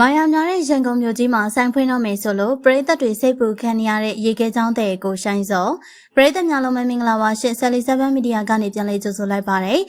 မာယာများတဲ့ရန်ကုန်မြို့ကြီးမှာဆိုင်ဖွင့်တော့မယ်ဆိုလို့ပရိသတ်တွေစိတ်ပူခံနေရတဲ့ရေခဲချောင်းတဲ့ကိုရှိုင်းစောပရိသတ်များလုံးမင်္ဂလာပါရှင်77မီဒီယာကနေပြန်လေးကြိုဆိုလိုက်ပါတယ်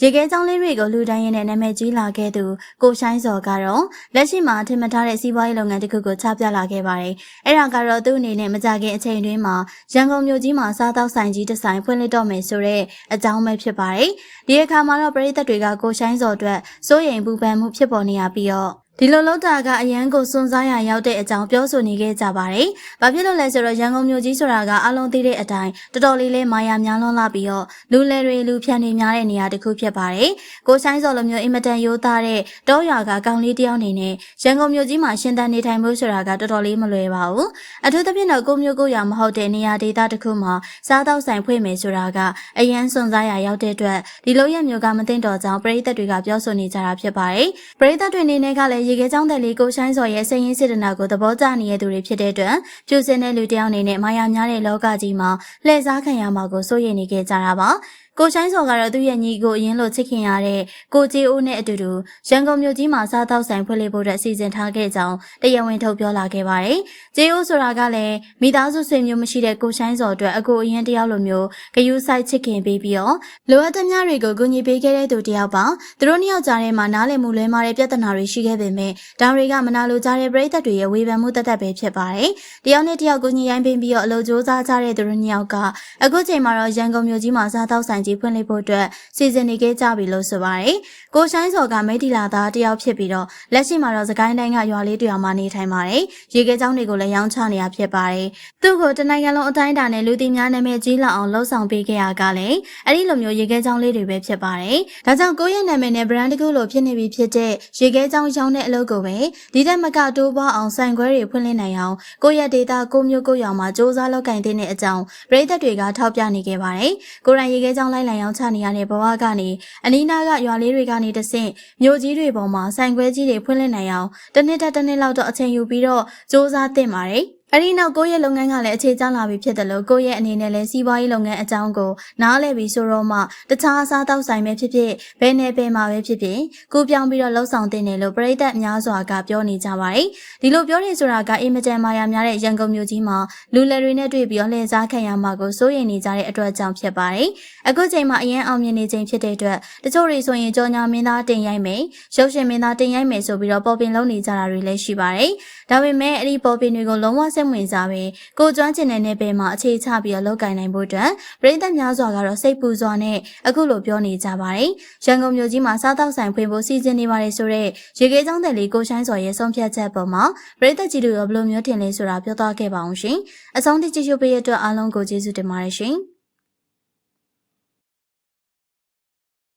ရေခဲချောင်းလေးတွေကိုလူတိုင်းရဲ့နာမည်ကြီးလာခဲ့သူကိုရှိုင်းစောကတော့လက်ရှိမှာထင်မှတ်ထားတဲ့စီးပွားရေးလုပ်ငန်းတစ်ခုကိုချပြလာခဲ့ပါတယ်အဲ့ဒါကတော့သူ့အနေနဲ့မကြခင်အချိန်တွင်းမှာရန်ကုန်မြို့ကြီးမှာစားတောက်ဆိုင်ကြီးတစ်ဆိုင်ဖွင့်လှစ်တော့မယ်ဆိုတဲ့အကြောင်းပဲဖြစ်ပါတယ်ဒီအခါမှာတော့ပရိသတ်တွေကကိုရှိုင်းစောအတွက်စိုးရိမ်ပူပန်မှုဖြစ်ပေါ်နေရပြီးတော့ဒီလိုလောက်တာကအရန်ကိုစွန့်စားရရောက်တဲ့အကြောင်းပြောဆိုနေခဲ့ကြပါတယ်။ဘာဖြစ်လို့လဲဆိုတော့ရန်ကုန်မြို့ကြီးဆိုတာကအလုံးသိတဲ့အတိုင်းတော်တော်လေးမာယာများလွန်းလာပြီးတော့လူလဲတွေလူဖြန်နေများတဲ့နေရာတစ်ခုဖြစ်ပါတယ်။ကိုရှိုင်းစောလိုမျိုးအင်မတန်ရိုးသားတဲ့တောရွာကကောင်လေးတယောက်အနေနဲ့ရန်ကုန်မြို့ကြီးမှာရှင်သန်နေထိုင်ဖို့ဆိုတာကတော်တော်လေးမလွယ်ပါဘူး။အထူးသဖြင့်တော့ကိုမျိုးကိုရွာမဟုတ်တဲ့နေရာဒေသတစ်ခုမှာစားတောက်ဆိုင်ဖွင့်မယ်ဆိုတာကအရန်စွန့်စားရရောက်တဲ့အတွက်ဒီလိုရဲ့မျိုးကမသိတော့ကြောင်းပရိသတ်တွေကပြောဆိုနေကြတာဖြစ်ပါတယ်။ပရိသတ်တွေအနေနဲ့ကလည်းရေခဲချောင်းတဲ့လေးကိုရှိုင်းစော်ရဲ့စိတ်ရင်းစေတနာကိုသဘောကျနေတဲ့သူတွေဖြစ်တဲ့အတွက်ပြူစင်တဲ့လူတယောက်အနေနဲ့မာယာများတဲ့လောကကြီးမှာလှည့်စားခံရမှာကိုစိုးရိမ်နေကြတာပါကိုရှိုင်းစော်ကတော့သူ့ရဲ့ညီကိုအရင်လိုချစ်ခင်ရတဲ့ကိုကျေအိုးနဲ့အတူတူရန်ကုန်မြို့ကြီးမှာစားတောက်ဆိုင်ဖွင့်လှစ်ဖို့အစီအစဉ်ထားခဲ့ကြောင်းတရားဝင်ထုတ်ပြောလာခဲ့ပါတယ်။ကျေအိုးဆိုတာကလည်းမိသားစုဆွေမျိုးမရှိတဲ့ကိုရှိုင်းစော်အတွက်အကိုအရင်တယောက်လိုမျိုးဂယုစိုက်ချစ်ခင်ပေးပြီးတော့လိုအပ်သမျှတွေကိုကူညီပေးခဲ့တဲ့သူတယောက်ပါ။သူတို့နှစ်ယောက်ကြားထဲမှာနားလည်မှုလွဲမှားတဲ့ပြဿနာတွေရှိခဲ့ပေမဲ့ဒါတွေကမနာလိုကြတဲ့ပရိသတ်တွေရဲ့ဝေဖန်မှုတသက်ပဲဖြစ်ပါတယ်။တယောက်နဲ့တယောက်ကူညီရိုင်းပင်းပြီးတော့အလုပ်ကြိုးစားကြတဲ့သူတို့နှစ်ယောက်ကအခုချိန်မှာတော့ရန်ကုန်မြို့ကြီးမှာစားတောက်ဆိုင်ဖွင့်လှစ်ဖို့အတွက်စီစဉ်နေခဲ့ကြပြီလို့ဆိုပါတယ်။ကိုရှိုင်းစော်ကမိတီလာသားတယောက်ဖြစ်ပြီးတော့လက်ရှိမှာတော့စကိုင်းတိုင်းကရွာလေးတရွာမှာနေထိုင်ပါတယ်။ရေခဲချောင်းတွေကိုလည်းရောင်းချနေရဖြစ်ပါတယ်။သူ့ကိုတနိုင်ငံလုံးအတိုင်းအတာနဲ့လူသိများနာမည်ကြီးလောက်အောင်လှုပ်ဆောင်ပေးခဲ့ရကလည်းအဲ့ဒီလိုမျိုးရေခဲချောင်းလေးတွေပဲဖြစ်ပါတယ်။ဒါကြောင့်ကိုယ့်ရဲ့နာမည်နဲ့ brand တစ်ခုလိုဖြစ်နေပြီဖြစ်တဲ့ရေခဲချောင်းရောင်းတဲ့အလုပ်ကိုပဲဒီတက်မကတိုးပွားအောင်ဆိုင်ခွဲတွေဖွင့်လှစ်နိုင်အောင်ကိုယ့်ရဲ့ဒေတာကိုမျိုးကိုရောင်မှာစ조사လုပ်ကင်တဲ့အကြောင်းပရိသတ်တွေကထောက်ပြနေခဲ့ပါတယ်။ကိုယ်တိုင်ရေခဲချောင်းလိုက်လံရောင်းချနေရတဲ့ဘဝကနေအနီးနားကရွာလေးတွေကနေတဆင့်မြို့ကြီးတွေပေါ်မှာဆိုင်ခွဲကြီးတွေဖွင့်လှစ်နိုင်အောင်တစ်နှစ်လောက်တော့အချိန်ယူပြီးတော့စ조사သင့်ပါတယ်။အဲ့ဒီနောက်ကိုယ့်ရဲ့လုပ်ငန်းကလည်းအခြေကျလာပြီဖြစ်တယ်လို့ကိုယ့်ရဲ့အနေနဲ့လည်းစီးပွားရေးလုပ်ငန်းအကြောင်းကိုနားလည်ပြီးဆိုတော့မှတခြားအစားတောက်ဆိုင်ပဲဖြစ်ဖြစ်ဘယ်နယ်ပယ်မှာပဲဖြစ်ဖြစ်ကိုပြောင်းပြီးတော့လှုပ်ဆောင်တင်တယ်လို့ပရိသတ်များစွာကပြောနေကြပါတယ်ဒီလိုပြောနေဆိုတာကအင်မတန်မာယာများတဲ့ရန်ကုန်မြို့ကြီးမှာလူလယ်တွေနဲ့တွေ့ပြီးတော့လှည့်စားခံရမှာကိုစိုးရိမ်နေကြတဲ့အတွက်ကြောင့်ဖြစ်ပါတယ်အခုချိန်မှာအရင်အောင်မြင်နေချိန်ဖြစ်တဲ့အတွက်တချို့တွေဆိုရင်ကြော်ညာမင်းသားတင်ရိုက်မယ်ရုပ်ရှင်မင်းသားတင်ရိုက်မယ်ဆိုပြီးတော့ပေါ်ပင်လုပ်နေကြတာတွေလည်းရှိပါတယ်ဒါပေမဲ့အဲ့ဒီပေါ်ပင်တွေကိုလုံးဝစိတ်ဝင်စားပဲကိုကျွမ်းကျင်တဲ့နယ်ပယ်မှာအခြေချပြီးတော့လုပ်ကိုင်နိုင်ဖို့အတွက်ပရိသတ်များစွာကတော့စိတ်ပူစွာနဲ့အခုလိုပြောနေကြပါတယ်ရန်ကုန်မြို့ကြီးမှာစားတောက်ဆိုင်ဖွင့်ဖို့စီစဉ်နေပါတယ်ဆိုတော့ရေခဲချောင်းတဲ့လေးကိုရှိုင်းစော်ရဲ့ဆုံးဖြတ်ချက်ပေါ်မှာပရိသတ်ကြီးတို့ရောဘယ်လိုမျိုးထင်လဲဆိုတာပြောသွားခဲ့ပါအောင်ရှင်အဆုံးထိကြည့်ရှုပေးရတဲ့အတွက်အားလုံးကိုကျေးဇူးတင်ပါတယ်ရှင်